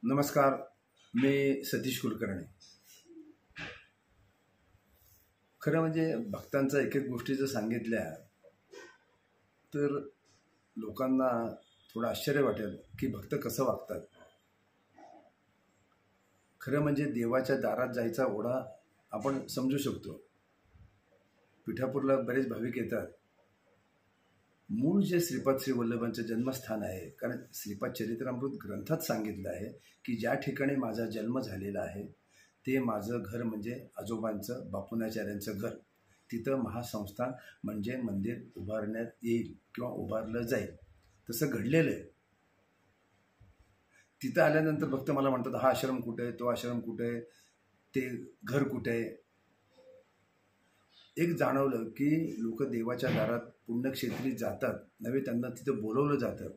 नमस्कार, मी सतीश कुलकर्णी. खरं म्हणजे भक्तांचं एक एक गोष्टी जर सांगितल्या तर लोकांना थोडं आश्चर्य वाटेल की भक्त कसं वागतात. खरं म्हणजे देवाच्या दारात जायचा ओढा आपण समजू शकतो. पिठापूरला बरेच भाविक येतात. मूळ जे श्रीपाद श्री वल्लभांचं जन्मस्थान आहे, कारण श्रीपाद चरित्रामृत ग्रंथात सांगितलं आहे की ज्या ठिकाणी माझा जन्म झालेला आहे ते माझं घर म्हणजे आजोबांचं बापूनाचार्यांचं घर. तिथं महासंस्थान म्हणजे मंदिर उभारण्यात येईल किंवा उभारलं जाईल. तसं घडलेलं आहे. तिथं आल्यानंतर भक्त मला म्हणतात, हा आश्रम कुठे आहे, तो आश्रम कुठे आहे, ते घर कुठे आहे. एक जाणवलं की लोक देवाच्या दारात पुण्यक्षेत्री जातात नव्हे, त्यांना तिथं बोलवलं जातं,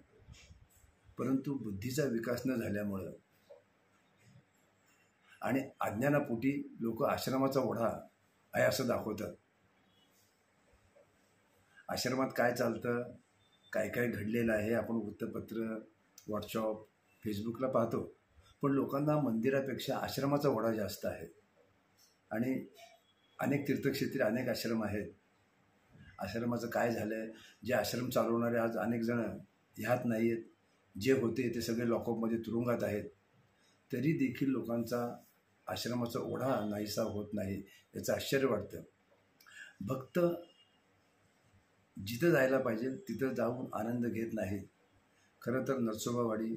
परंतु बुद्धीचा विकास न झाल्यामुळं आणि अज्ञानापोटी लोक आश्रमाचा ओढा आहे असं दाखवतात. आश्रमात काय चालतं, काय काय घडलेलं आहे आपण वृत्तपत्र, व्हॉट्सअप, फेसबुकला पाहतो. पण लोकांना मंदिरापेक्षा आश्रमाचा ओढा जास्त आहे. आणि अनेक तीर्थक्षेत्री, अनेक आश्रम आहेत. आश्रमाचं काय झालं आहे, जे आश्रम चालवणारे आज अनेक जण ह्यात नाही आहेत, जे होते ते सगळे लॉकअपमध्ये तुरुंगात आहेत. तरी देखील लोकांचा आश्रमाचा ओढा नाहीसा होत नाही, याचं आश्चर्य वाटतं. भक्त जिथं जायला पाहिजे तिथं जाऊन आनंद घेत नाहीत. खरं तर नरसोबावाडी,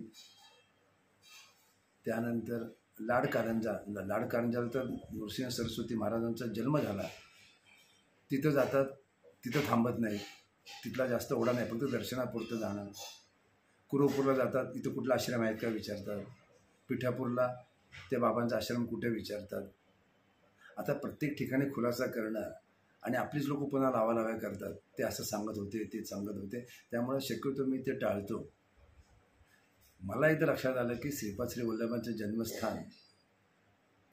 त्यानंतर लाडकारंजाला तर नृसिंह सरस्वती महाराजांचा जन्म झाला, तिथं जातात, तिथं थांबत नाहीत. तिथला जास्त ओढा नाही, फक्त दर्शनापुरतं जाणं. कुरुपूरला जातात, इथं कुठला आश्रम आहेत का विचारतात. पिठापूरला त्या बाबांचा आश्रम कुठे विचारतात. आता प्रत्येक ठिकाणी खुलासा करणं आणि आपलीच लोक पुन्हा लावालाव्या करतात, ते असं सांगत होते, ते सांगत होते. त्यामुळे शक्यतो मी ते टाळतो. मला इथं लक्षात आलं की श्रीपाद श्री वल्लभांचं जन्मस्थान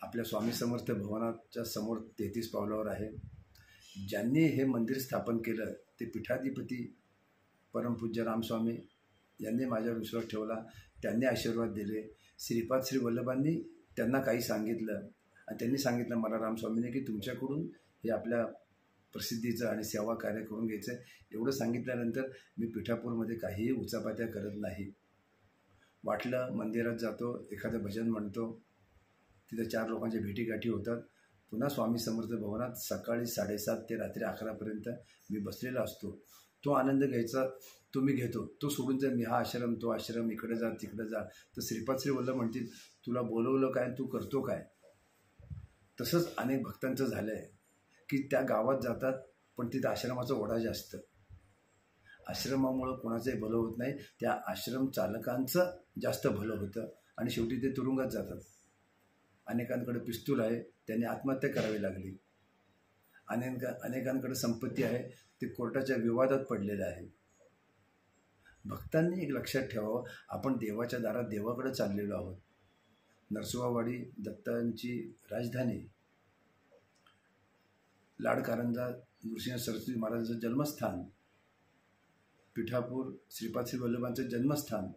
आपल्या स्वामी समर्थ भवनाच्या समोर 33 पावलावर आहे. ज्यांनी हे मंदिर स्थापन केलं ते पीठाधिपती परमपूज्य रामस्वामी यांनी माझ्यावर विश्वास ठेवला, त्यांनी आशीर्वाद दिले. श्रीपाद श्री वल्लभांनी त्यांना काही सांगितलं आणि त्यांनी सांगितलं मला रामस्वामीने की तुमच्याकडून हे आपल्या प्रसिद्धीचं आणि सेवा कार्य करून घ्यायचं आहे. एवढं सांगितल्यानंतर मी पिठापूरमध्ये काहीही उचापात्या करत नाही. वाटलं मंदिरात जातो, एखादं भजन म्हणतो, तिथं 4 लोकांच्या भेटीगाठी होतात. पुन्हा स्वामी समर्थ भवनात सकाळी 7:30 ते रात्री 11पर्यंत मी बसलेला असतो. तो आनंद घ्यायचा तो मी घेतो. तो सोडून जर मी हा आश्रम तो आश्रम, इकडे जा तिकडे जा, तर श्रीपाद श्री वल्लभ म्हणतील तुला बोलवलं काय, तू करतो काय. तसंच अनेक भक्तांचं झालं आहे की त्या गावात जातात पण तिथं आश्रमाचा ओढा जास्त. आश्रमामुळं कोणाचंही भलं होत नाही, त्या आश्रम चालकांचं जास्त भलं होतं आणि शेवटी ते तुरुंगात जातात. अनेकांकडे पिस्तूल आहे, त्यांनी आत्महत्या करावी लागली. अनेकांकडे संपत्ती आहे, ते कोर्टाच्या विवादात पडलेलं आहे. भक्तांनी एक लक्षात ठेवावं, आपण देवाच्या दारात देवाकडे चाललेलो आहोत. नरसोबावाडी दत्तांची राजधानी, लाडकारंजा नृसिंह सरस्वती महाराजांचं जन्मस्थान, पिठापूर श्रीपाद श्री वल्लभांचं जन्मस्थान,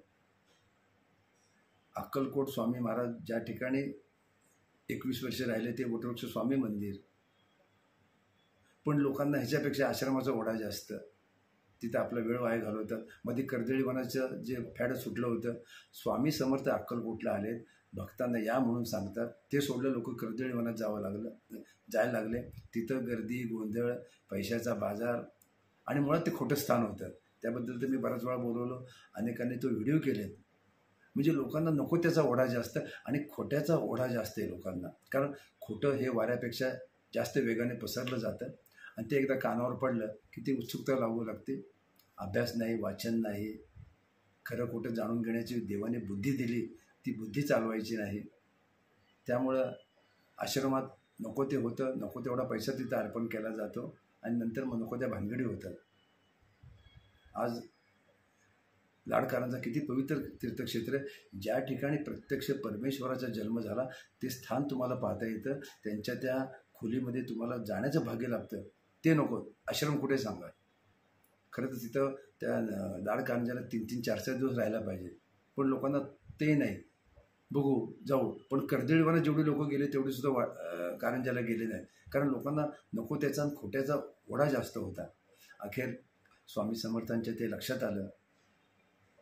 अक्कलकोट स्वामी महाराज ज्या ठिकाणी 21 वर्ष राहिले ते वटवृक्ष स्वामी मंदिर. पण लोकांना ह्याच्यापेक्षा आश्रमाचा ओढा जास्त. तिथं आपला वेळ वाया घालवतात. मध्ये कर्दळी वनाचं जे फॅड सुटलं होतं, स्वामी समर्थ अक्कलकोटला आलेत, भक्तांना या म्हणून सांगतात, ते सोडलं लोक कर्दळी वनात जायला लागले. तिथं गर्दी, गोंधळ, पैशाचा बाजार आणि मुळात ते खोटं स्थान होतं. त्याबद्दल तर मी बराच वेळा बोलवलो, अनेकांनी तो व्हिडिओ केलेत. म्हणजे लोकांना नको त्याचा ओढा जास्त आणि खोट्याचा ओढा जास्त आहे लोकांना. कारण खोटं हे वाऱ्यापेक्षा जास्त वेगाने पसरलं जातं आणि ते एकदा कानावर पडलं की ती उत्सुकता लागू लागते. अभ्यास नाही, वाचन नाही, खरं खोटं जाणून घेण्याची देवाने बुद्धी दिली, ती बुद्धी चालवायची नाही. त्यामुळं आश्रमात नको ते होतं, नको तेवढा पैसा तिथं अर्पण केला जातो आणि नंतर मग नको त्या भानगडी होतात. आज लाडकारंजा किती पवित्र तीर्थक्षेत्र, ज्या ठिकाणी प्रत्यक्ष परमेश्वराचा जन्म झाला ते स्थान तुम्हाला पाहता येतं. त्यांच्या त्या खोलीमध्ये तुम्हाला जाण्याचं भाग्य लाभतं. ते नको, आश्रम कुठे सांगा. खरं तर तिथं त्या लाडकारंजाला 3-3, 4-4 दिवस राहायला पाहिजे, पण लोकांना ते नाही. बघू जाऊ, पण कर्दळीवाला जेवढे लोक गेले तेवढे सुद्धा कारंजाला गेले नाही, कारण लोकांना नको त्याचा आणि खोट्याचा ओढा जास्त होता. अखेर स्वामी समर्थांच्या ते लक्षात आलं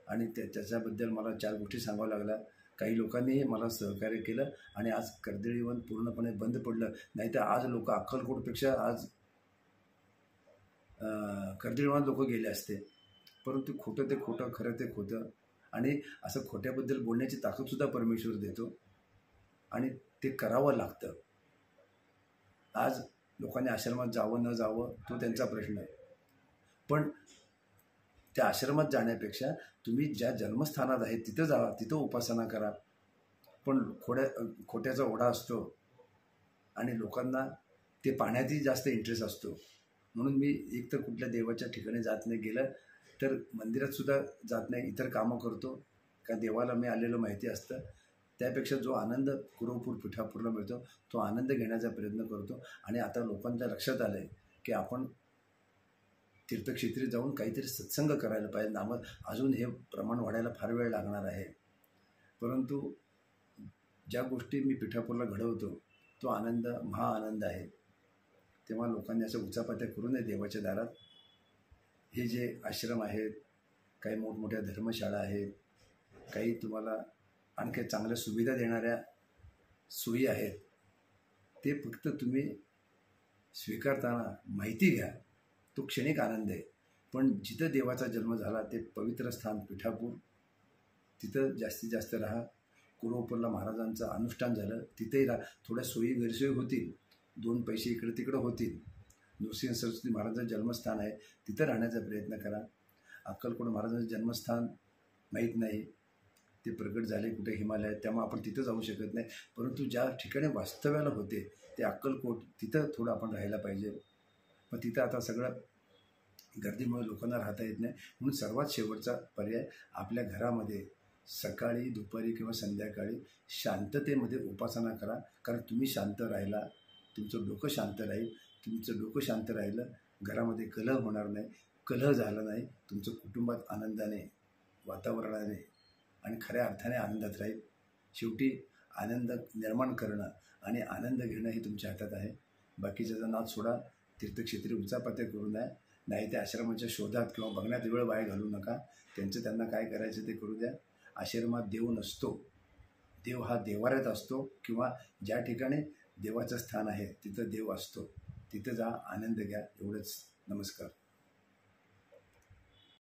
आणि त्याच्याबद्दल मला 4 गोष्टी सांगाव्या लागल्या. काही लोकांनीही मला सहकार्य केलं आणि आज कर्दळीवन पूर्णपणे बंद पडलं. नाहीतर आज लोक अक्कलकोटपेक्षा आज कर्दळीवन लोक गेले असते. परंतु खोटं ते खोटं, खरं ते खोटं, आणि असं खोट्याबद्दल बोलण्याची ताकदसुद्धा परमेश्वर देतो आणि ते करावं लागतं. आज लोकांनी आश्रमात जावं न जावं तो त्यांचा प्रश्न आहे, पण त्या आश्रमात जाण्यापेक्षा तुम्ही ज्या जन्मस्थानात आहे तिथं जावा, तिथं उपासना करा. पण खोट्याचा ओढा असतो आणि लोकांना ते पाहण्यातही जास्त इंटरेस्ट असतो. म्हणून मी एक तर कुठल्या देवाच्या ठिकाणी जात नाही, गेलं तर मंदिरात सुद्धा जात नाही, इतर कामं करतो, का देवाला मी आलेलं माहिती असतं. त्यापेक्षा जो आनंद कुरवपूर पिठापूरला मिळतो तो आनंद घेण्याचा प्रयत्न करतो. आणि आता लोकांच्या लक्षात आलं आहे की आपण तीर्थक्षेत्री जाऊन काहीतरी सत्संग करायला पाहिजे. अजून हे प्रमाण वाढायला फार वेळ लागणार आहे, परंतु ज्या गोष्टी मी पिठापूरला घडवतो तो आनंद महाआनंद आहे. तेव्हा लोकांनी असं उचापात्या करू नये देवाच्या दारात. हे जे आश्रम आहेत, काही मोठमोठ्या धर्मशाळा आहेत, काही तुम्हाला आणखी चांगल्या सुविधा देणाऱ्या सोयी आहेत, ते फक्त तुम्ही स्वीकारताना माहिती घ्या, तो क्षणिक आनंद आहे. पण जिथं देवाचा जन्म झाला ते पवित्र स्थान पिठापूर, तिथं जास्तीत जास्त राहा. कुरवपूरला महाराजांचं अनुष्ठान झालं, तिथेही राहा. थोड्या सोयी गैरसोयी होतील, 2 पैसे इकडे तिकडं होतील. नृसिंह सरस्वती महाराजांचं जन्मस्थान आहे, तिथं राहण्याचा प्रयत्न करा. अक्कलकोट महाराजांचं जन्मस्थान माहीत नाही, ते प्रकट झाले कुठे हिमालयात, त्यामुळे आपण तिथं जाऊ शकत नाही. परंतु ज्या ठिकाणी वास्तव्याला होते ते अक्कलकोट, तिथं थोडं आपण राहायला पाहिजे. पण तिथं आता सगळं गर्दीमुळे लोकांना राहता येत नाही. म्हणून सर्वात शेवटचा पर्याय, आपल्या घरामध्ये सकाळी, दुपारी किंवा संध्याकाळी शांततेमध्ये उपासना करा. कारण तुम्ही शांत राहिला, तुमचं डोकं शांत राहील. तुमचं डोकं शांत राहिलं, घरामध्ये कलह होणार नाही. कलह झाला नाही, तुमचं कुटुंबात आनंदाने, वातावरणाने आणि खऱ्या अर्थाने आनंदात राहील. शेवटी आनंद निर्माण करणं आणि आनंद घेणं हे तुमच्या हातात आहे. बाकीच्याचा नाद सोडा. तीर्थक्षेत्री उचापात्या करू नये, नाही त्या आश्रमाच्या शोधात किंवा बघण्यात वेळ वाया घालू नका. त्यांना काय करायचं ते करू द्या. आश्रमात देव नसतो, देव हा देवाऱ्यात असतो, किंवा ज्या ठिकाणी देवाचं स्थान आहे तिथं देव असतो. तिथं जा, आनंद घ्या. एवढंच. नमस्कार.